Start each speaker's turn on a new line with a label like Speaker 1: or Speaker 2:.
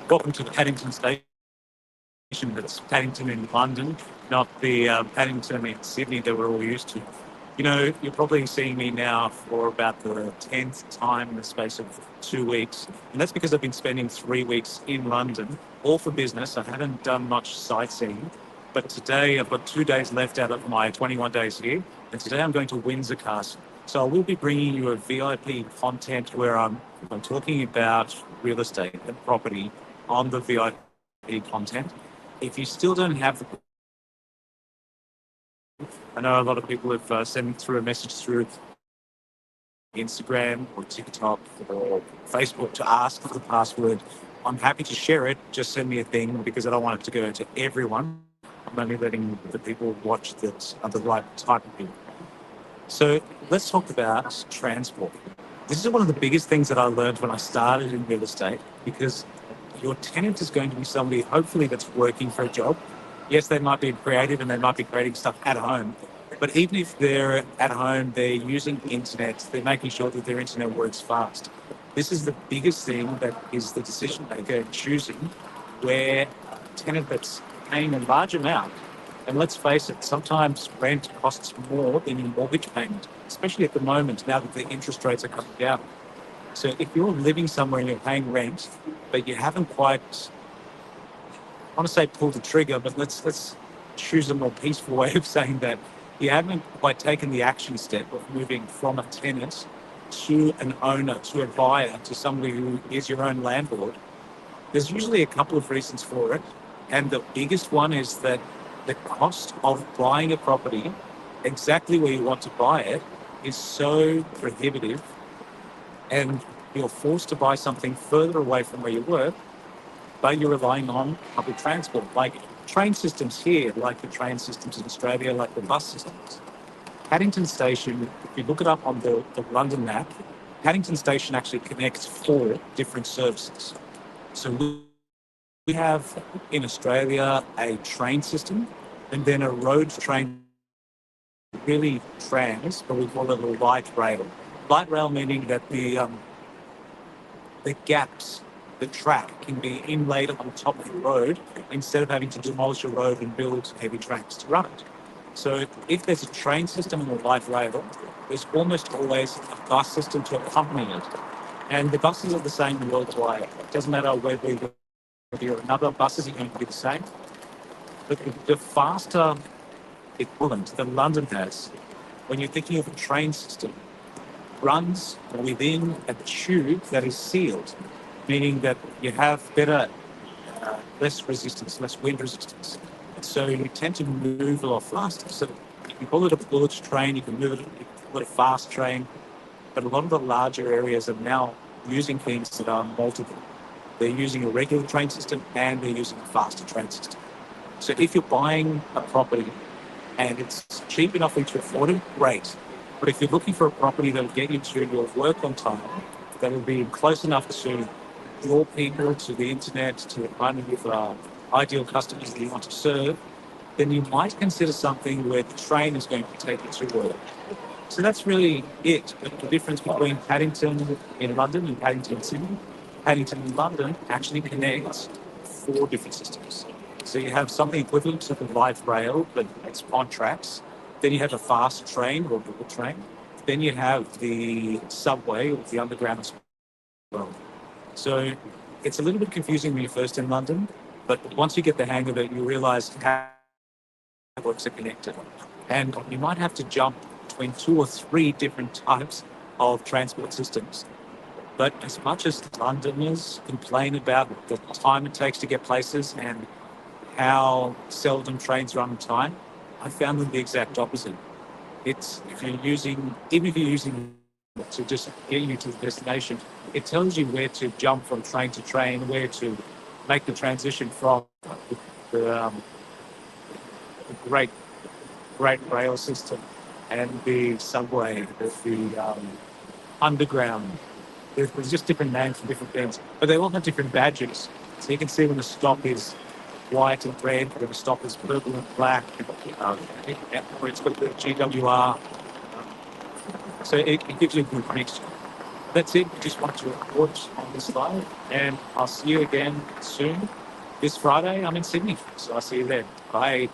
Speaker 1: Welcome to the Paddington Station. That's Paddington in London, not the Paddington in Sydney that we're all used to. You're probably seeing me now for about the 10th time in the space of 2 weeks. And that's because I've been spending 3 weeks in London, all for business. I haven't done much sightseeing. But today I've got 2 days left out of my 21 days here. And today I'm going to Windsor Castle. So I will be bringing you a VIP content where I'm talking about real estate and property on the VIP content. If you still don't have the, I know a lot of people have sent through a message through Instagram or TikTok or Facebook to ask for the password. I'm happy to share it. Just send me a thing because I don't want it to go to everyone. I'm only letting the people watch that are the right type of people. So let's talk about transport. This is one of the biggest things that I learned when I started in real estate, because your tenant is going to be somebody, hopefully, that's working for a job. Yes, they might be creative and they might be creating stuff at home. But even if they're at home, they're using internet, they're making sure that their internet works fast. This is the biggest thing that is the decision maker choosing where a tenant that's paying a large amount. And let's face it, sometimes rent costs more than your mortgage payment, especially at the moment now that the interest rates are coming down. So if you're living somewhere and you're paying rent, but you haven't quite, I want to say pulled the trigger, but let's choose a more peaceful way of saying that. You haven't quite taken the action step of moving from a tenant to an owner, to a buyer, to somebody who is your own landlord. There's usually a couple of reasons for it. And the biggest one is that the cost of buying a property exactly where you want to buy it is so prohibitive, and you're forced to buy something further away from where you work, but you're relying on public transport, like train systems here, like the train systems in Australia, like the bus systems. Paddington Station, if you look it up on the London map, Paddington Station actually connects 4 different services. So we have in Australia a train system and then a road train, really trams, but we call it a light rail. Light rail meaning that the gaps, the track can be inlaid on top of the road instead of having to demolish a road and build heavy tracks to run it. So if there's a train system and a light rail, there's almost always a bus system to accompany it. And the buses are the same worldwide. It doesn't matter whether you're another, buses are going to be the same. But the faster equivalent that London has, when you're thinking of a train system, runs within a tube that is sealed, meaning that you have better, less resistance, less wind resistance. So you tend to move a lot faster. So you can call it a bullet train, you can move it, you can call it a fast train, but a lot of the larger areas are now using things that are multiple. They're using a regular train system and they're using a faster train system. So if you're buying a property and it's cheap enough for you to afford it, great. But if you're looking for a property that will get you to your work on time, that will be close enough to your people, to the internet, to the kind of ideal customers that you want to serve, then you might consider something where the train is going to take you to work. So that's really it. The difference between Paddington in London and Paddington in Sydney. Paddington in London actually connects 4 different systems. So you have something equivalent to the light rail, but it's on tracks. Then you have a fast train or bullet train. Then you have the subway or the underground as well. So it's a little bit confusing when you're first in London, but once you get the hang of it, you realize how networks are connected. And you might have to jump between 2 or 3 different types of transport systems. But as much as Londoners complain about the time it takes to get places and how seldom trains run on time, I found them the exact opposite. It's even if you're using it to just get you to the destination, it tells you where to jump from train to train, where to make the transition from the great rail system and the subway, the underground. There's just different names for different things, but they all have different badges. So you can see when the stop is white and red, when the stop is purple and black, where it's got the GWR. So it gives you a good mixture. That's it. Just wanted to report on this live, and I'll see you again soon. This Friday, I'm in Sydney, so I'll see you then. Bye.